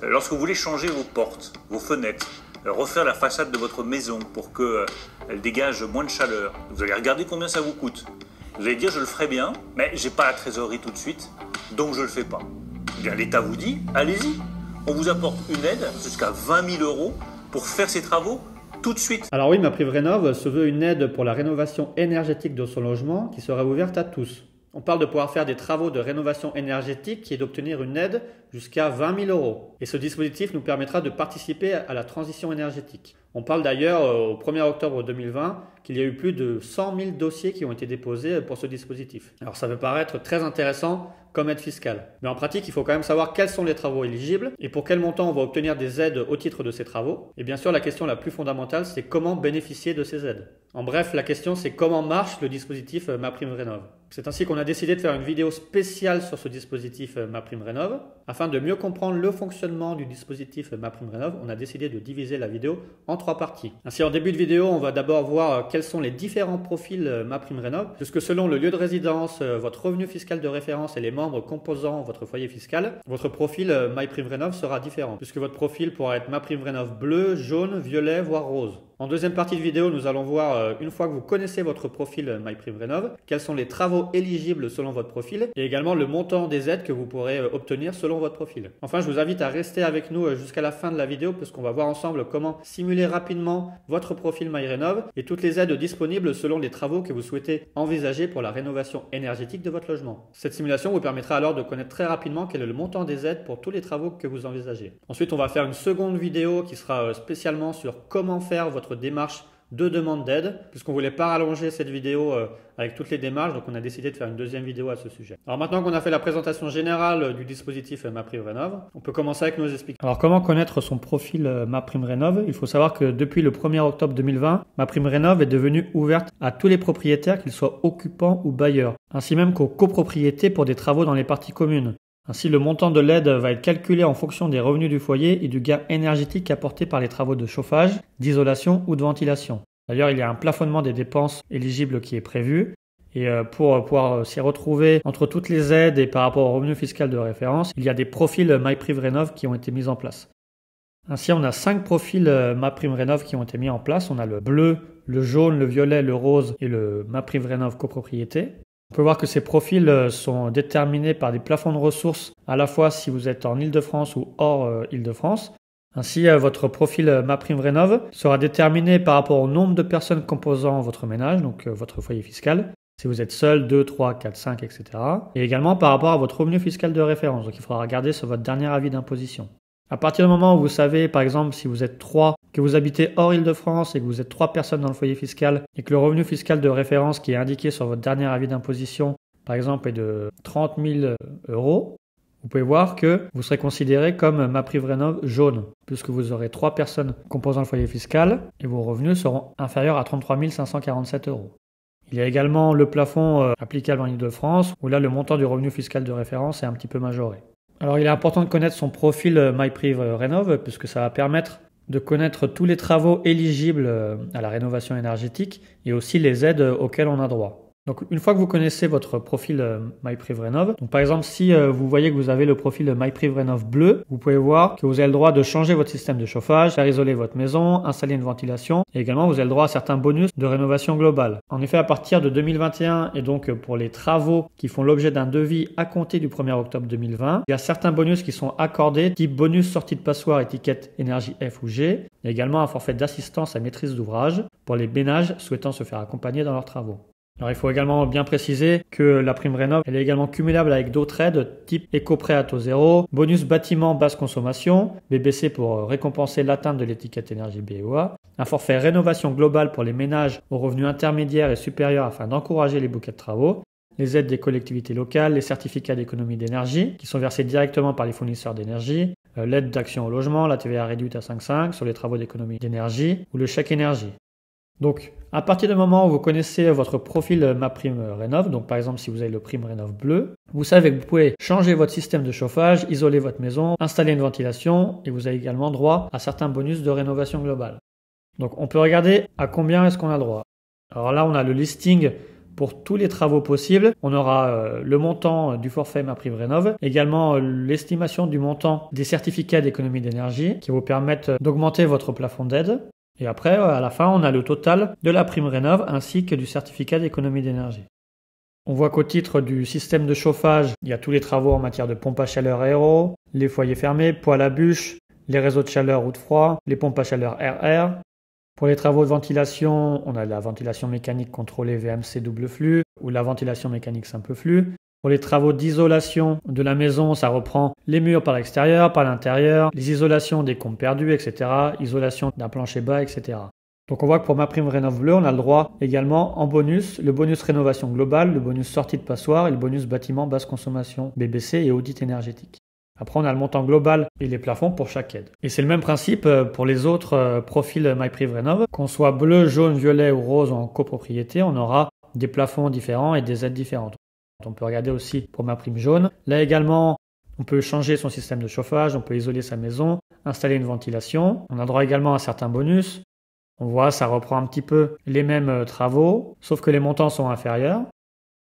Lorsque vous voulez changer vos portes, vos fenêtres, refaire la façade de votre maison pour qu'elle dégage moins de chaleur, vous allez regarder combien ça vous coûte. Vous allez dire je le ferai bien, mais j'ai pas la trésorerie tout de suite, donc je le fais pas. Eh bien l'État vous dit, allez-y, on vous apporte une aide jusqu'à 20 000 € pour faire ces travaux tout de suite. Alors oui, MaPrimeRénov' se veut une aide pour la rénovation énergétique de son logement qui sera ouverte à tous. On parle de pouvoir faire des travaux de rénovation énergétique et d'obtenir une aide jusqu'à 20 000 €. Et ce dispositif nous permettra de participer à la transition énergétique. On parle d'ailleurs au 1er octobre 2020 qu'il y a eu plus de 100 000 dossiers qui ont été déposés pour ce dispositif. Alors ça peut paraître très intéressant comme aide fiscale. Mais en pratique, il faut quand même savoir quels sont les travaux éligibles et pour quel montant on va obtenir des aides au titre de ces travaux. Et bien sûr, la question la plus fondamentale, c'est comment bénéficier de ces aides. En bref, la question c'est comment marche le dispositif MaPrimeRénov'. C'est ainsi qu'on a décidé de faire une vidéo spéciale sur ce dispositif MaPrimeRénov'. Afin de mieux comprendre le fonctionnement du dispositif MaPrimeRénov', on a décidé de diviser la vidéo en 3 parties. Ainsi, en début de vidéo, on va d'abord voir quels sont les différents profils MaPrimeRénov', puisque selon le lieu de résidence, votre revenu fiscal de référence et les membres composant votre foyer fiscal, votre profil MaPrimeRénov' sera différent, puisque votre profil pourra être MaPrimeRénov' bleu, jaune, violet, voire rose. En deuxième partie de vidéo, nous allons voir, une fois que vous connaissez votre profil MaPrimeRénov', quels sont les travaux éligibles selon votre profil et également le montant des aides que vous pourrez obtenir selon votre profil. Enfin, je vous invite à rester avec nous jusqu'à la fin de la vidéo puisqu'on va voir ensemble comment simuler rapidement votre profil MaPrimeRénov' et toutes les aides disponibles selon les travaux que vous souhaitez envisager pour la rénovation énergétique de votre logement. Cette simulation vous permettra alors de connaître très rapidement quel est le montant des aides pour tous les travaux que vous envisagez. Ensuite, on va faire une seconde vidéo qui sera spécialement sur comment faire votre démarche de demande d'aide, puisqu'on ne voulait pas rallonger cette vidéo avec toutes les démarches, donc on a décidé de faire une deuxième vidéo à ce sujet. Alors maintenant qu'on a fait la présentation générale du dispositif MaPrimeRénov', on peut commencer avec nos explications. Alors comment connaître son profil MaPrimeRénov'? Il faut savoir que depuis le 1er octobre 2020, MaPrimeRénov' est devenue ouverte à tous les propriétaires, qu'ils soient occupants ou bailleurs, ainsi même qu'aux copropriétés pour des travaux dans les parties communes. Ainsi, le montant de l'aide va être calculé en fonction des revenus du foyer et du gain énergétique apporté par les travaux de chauffage, d'isolation ou de ventilation. D'ailleurs, il y a un plafonnement des dépenses éligibles qui est prévu. Et pour pouvoir s'y retrouver entre toutes les aides et par rapport au revenu fiscal de référence, il y a des profils MaPrimeRénov' qui ont été mis en place. Ainsi, on a 5 profils MaPrimeRénov' qui ont été mis en place. On a le bleu, le jaune, le violet, le rose et le MaPrimeRénov' copropriété. On peut voir que ces profils sont déterminés par des plafonds de ressources, à la fois si vous êtes en Île-de-France ou hors Île-de-France. Ainsi, votre profil MaPrimeRénov' sera déterminé par rapport au nombre de personnes composant votre ménage, donc votre foyer fiscal. Si vous êtes seul, 2, 3, 4, 5, etc. Et également par rapport à votre revenu fiscal de référence. Donc il faudra regarder sur votre dernier avis d'imposition. À partir du moment où vous savez, par exemple, si vous êtes 3, que vous habitez hors Île-de-France et que vous êtes 3 personnes dans le foyer fiscal et que le revenu fiscal de référence qui est indiqué sur votre dernier avis d'imposition, par exemple, est de 30 000 €, vous pouvez voir que vous serez considéré comme MaPrimeRénov' jaune, puisque vous aurez 3 personnes composant le foyer fiscal et vos revenus seront inférieurs à 33 547 €. Il y a également le plafond applicable en Île-de-France, où là, le montant du revenu fiscal de référence est un petit peu majoré. Alors, il est important de connaître son profil MaPrimeRénov' puisque ça va permettre de connaître tous les travaux éligibles à la rénovation énergétique et aussi les aides auxquelles on a droit. Donc une fois que vous connaissez votre profil MaPrimeRénov', donc par exemple si vous voyez que vous avez le profil MaPrimeRénov' bleu, vous pouvez voir que vous avez le droit de changer votre système de chauffage, faire isoler votre maison, installer une ventilation et également vous avez le droit à certains bonus de rénovation globale. En effet, à partir de 2021 et donc pour les travaux qui font l'objet d'un devis à compter du 1er octobre 2020, il y a certains bonus qui sont accordés, type bonus sortie de passoire étiquette énergie F ou G. Il y a également un forfait d'assistance à maîtrise d'ouvrage pour les ménages souhaitant se faire accompagner dans leurs travaux. Alors il faut également bien préciser que la prime Rénov' elle est également cumulable avec d'autres aides type éco-prêt à taux zéro, bonus bâtiment basse consommation, BBC pour récompenser l'atteinte de l'étiquette énergie BOA, un forfait rénovation globale pour les ménages aux revenus intermédiaires et supérieurs afin d'encourager les bouquets de travaux, les aides des collectivités locales, les certificats d'économie d'énergie qui sont versés directement par les fournisseurs d'énergie, l'aide d'action au logement, la TVA réduite à 5,5 sur les travaux d'économie d'énergie ou le chèque énergie. Donc, à partir du moment où vous connaissez votre profil MaPrimeRénov', donc par exemple si vous avez le prime Rénov' bleu, vous savez que vous pouvez changer votre système de chauffage, isoler votre maison, installer une ventilation et vous avez également droit à certains bonus de rénovation globale. Donc on peut regarder à combien est-ce qu'on a droit. Alors là on a le listing Pour tous les travaux possibles, on aura le montant du forfait MaPrimeRénov', également l'estimation du montant des certificats d'économie d'énergie qui vous permettent d'augmenter votre plafond d'aide. Et après, à la fin, on a le total de la prime rénov' ainsi que du certificat d'économie d'énergie. On voit qu'au titre du système de chauffage, il y a tous les travaux en matière de pompe à chaleur aéro, les foyers fermés, poêle à bûche, les réseaux de chaleur ou de froid, les pompes à chaleur RR. Pour les travaux de ventilation, on a la ventilation mécanique contrôlée VMC double flux ou la ventilation mécanique simple flux. Pour les travaux d'isolation de la maison, ça reprend les murs par l'extérieur, par l'intérieur, les isolations des comptes perdus, etc., isolation d'un plancher bas, etc. Donc on voit que pour MaPrimeRénov' Bleu, on a le droit également en bonus, le bonus rénovation globale, le bonus sortie de passoire et le bonus bâtiment basse consommation BBC et audit énergétique. Après, on a le montant global et les plafonds pour chaque aide. Et c'est le même principe pour les autres profils MaPrimeRénov'. Qu'on soit bleu, jaune, violet ou rose en copropriété, on aura des plafonds différents et des aides différentes. On peut regarder aussi pour MaPrimeJaune. Là également, on peut changer son système de chauffage, on peut isoler sa maison, installer une ventilation. On a droit également à certains bonus. On voit, ça reprend un petit peu les mêmes travaux, sauf que les montants sont inférieurs.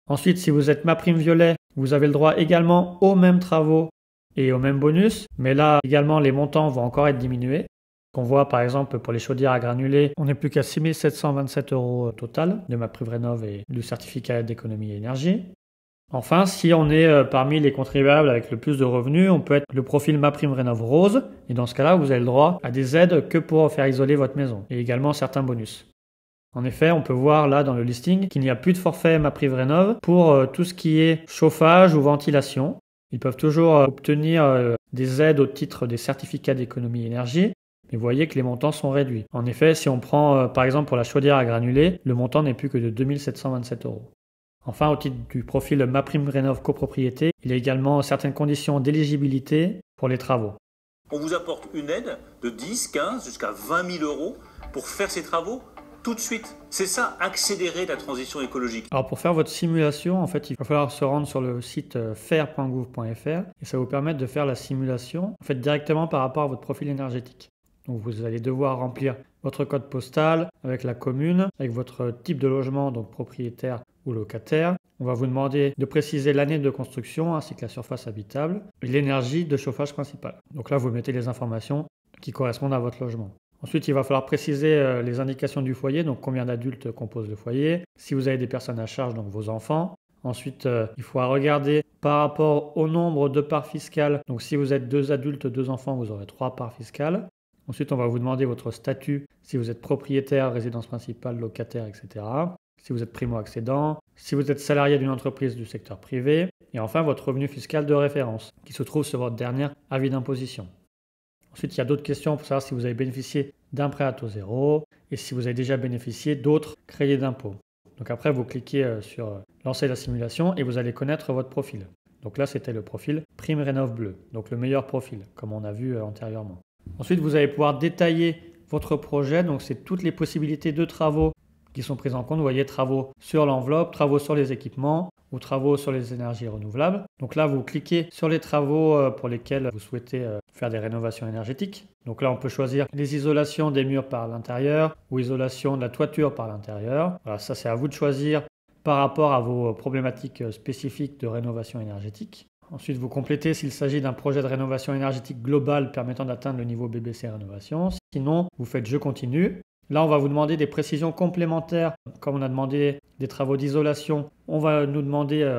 Ensuite, si vous êtes MaPrimeViolet, vous avez le droit également aux mêmes travaux et aux mêmes bonus, mais là également les montants vont encore être diminués. On voit par exemple pour les chaudières à granulés, on n'est plus qu'à 6 727 € total de MaPrimeRénov' et du certificat d'économie énergie. Enfin, si on est parmi les contribuables avec le plus de revenus, on peut être le profil MaPrimeRénov' Rose, et dans ce cas-là, vous avez le droit à des aides que pour faire isoler votre maison, et également certains bonus. En effet, on peut voir là dans le listing qu'il n'y a plus de forfait MaPrimeRénov' pour tout ce qui est chauffage ou ventilation. Ils peuvent toujours obtenir des aides au titre des certificats d'économie énergie, mais vous voyez que les montants sont réduits. En effet, si on prend par exemple pour la chaudière à granulés, le montant n'est plus que de 2 727 €. Enfin, au titre du profil MaPrimeRénov' copropriété, il y a également certaines conditions d'éligibilité pour les travaux. On vous apporte une aide de 10, 15, jusqu'à 20 000 € pour faire ces travaux tout de suite. C'est ça, accélérer la transition écologique. Alors pour faire votre simulation, en fait, il va falloir se rendre sur le site faire.gouv.fr et ça va vous permettre de faire la simulation en fait, directement par rapport à votre profil énergétique. Donc vous allez devoir remplir votre code postal avec la commune, avec votre type de logement, donc propriétaire ou locataire. On va vous demander de préciser l'année de construction ainsi que la surface habitable et l'énergie de chauffage principale. Donc là, vous mettez les informations qui correspondent à votre logement. Ensuite, il va falloir préciser les indications du foyer, donc combien d'adultes composent le foyer, si vous avez des personnes à charge, donc vos enfants. Ensuite, il faudra regarder par rapport au nombre de parts fiscales. Donc si vous êtes 2 adultes, 2 enfants, vous aurez 3 parts fiscales. Ensuite, on va vous demander votre statut, si vous êtes propriétaire, résidence principale, locataire, etc. Si vous êtes primo-accédant, si vous êtes salarié d'une entreprise du secteur privé. Et enfin, votre revenu fiscal de référence, qui se trouve sur votre dernier avis d'imposition. Ensuite, il y a d'autres questions pour savoir si vous avez bénéficié d'un prêt à taux zéro et si vous avez déjà bénéficié d'autres crédits d'impôt. Donc après, vous cliquez sur lancer la simulation et vous allez connaître votre profil. Donc là, c'était le profil PrimeRénov' Bleu, donc le meilleur profil, comme on a vu antérieurement. Ensuite, vous allez pouvoir détailler votre projet. Donc, c'est toutes les possibilités de travaux qui sont prises en compte. Vous voyez, travaux sur l'enveloppe, travaux sur les équipements ou travaux sur les énergies renouvelables. Donc là, vous cliquez sur les travaux pour lesquels vous souhaitez faire des rénovations énergétiques. Donc là, on peut choisir les isolations des murs par l'intérieur ou isolation de la toiture par l'intérieur. Voilà, ça, c'est à vous de choisir par rapport à vos problématiques spécifiques de rénovation énergétique. Ensuite, vous complétez s'il s'agit d'un projet de rénovation énergétique globale permettant d'atteindre le niveau BBC Rénovation. Sinon, vous faites « Je continue ». Là, on va vous demander des précisions complémentaires. Comme on a demandé des travaux d'isolation, on va nous demander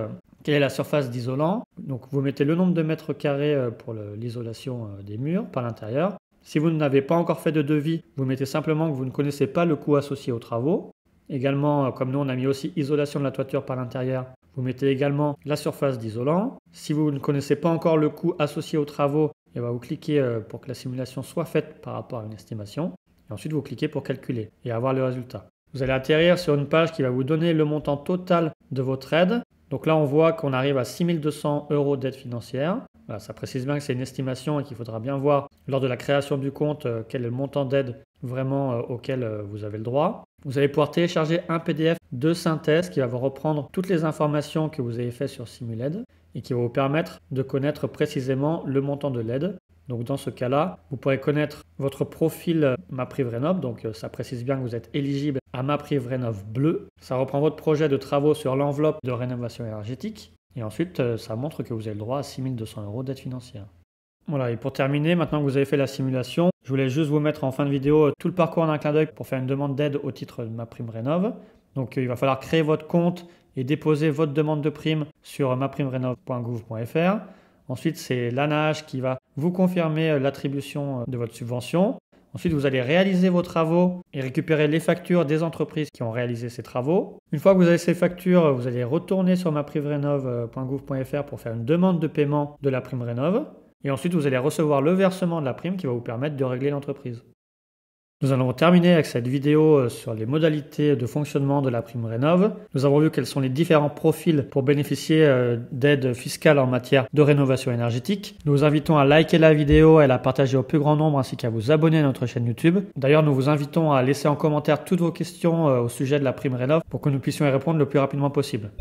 quelle est la surface d'isolant. Donc, vous mettez le nombre de mètres carrés pour l'isolation des murs par l'intérieur. Si vous n'avez pas encore fait de devis, vous mettez simplement que vous ne connaissez pas le coût associé aux travaux. Également, comme nous, on a mis aussi isolation de la toiture par l'intérieur. Vous mettez également la surface d'isolant. Si vous ne connaissez pas encore le coût associé aux travaux, vous cliquez pour que la simulation soit faite par rapport à une estimation. Et ensuite, vous cliquez pour calculer et avoir le résultat. Vous allez atterrir sur une page qui va vous donner le montant total de votre aide. Donc là, on voit qu'on arrive à 6 200 € d'aide financière. Voilà, ça précise bien que c'est une estimation et qu'il faudra bien voir lors de la création du compte quel est le montant d'aide vraiment auquel vous avez le droit. Vous allez pouvoir télécharger un PDF de synthèse qui va vous reprendre toutes les informations que vous avez faites sur Simuled et qui va vous permettre de connaître précisément le montant de l'aide Donc dans ce cas-là, vous pourrez connaître votre profil MaPrimeRénov', donc ça précise bien que vous êtes éligible à MaPrimeRénov' bleu. Ça reprend votre projet de travaux sur l'enveloppe de rénovation énergétique et ensuite ça montre que vous avez le droit à 6 200 € d'aide financière. Voilà, et pour terminer, maintenant que vous avez fait la simulation, je voulais juste vous mettre en fin de vidéo tout le parcours en un clin d'œil pour faire une demande d'aide au titre de MaPrimeRénov'. Donc il va falloir créer votre compte et déposer votre demande de prime sur maprimerenov.gouv.fr. Ensuite, c'est l'ANAH qui va vous confirmer l'attribution de votre subvention. Ensuite, vous allez réaliser vos travaux et récupérer les factures des entreprises qui ont réalisé ces travaux. Une fois que vous avez ces factures, vous allez retourner sur maprimerenov.gouv.fr pour faire une demande de paiement de la prime Rénov'. Et ensuite, vous allez recevoir le versement de la prime qui va vous permettre de régler l'entreprise. Nous allons terminer avec cette vidéo sur les modalités de fonctionnement de la prime Rénov'. Nous avons vu quels sont les différents profils pour bénéficier d'aides fiscales en matière de rénovation énergétique. Nous vous invitons à liker la vidéo et à la partager au plus grand nombre ainsi qu'à vous abonner à notre chaîne YouTube. D'ailleurs, nous vous invitons à laisser en commentaire toutes vos questions au sujet de la prime Rénov' pour que nous puissions y répondre le plus rapidement possible.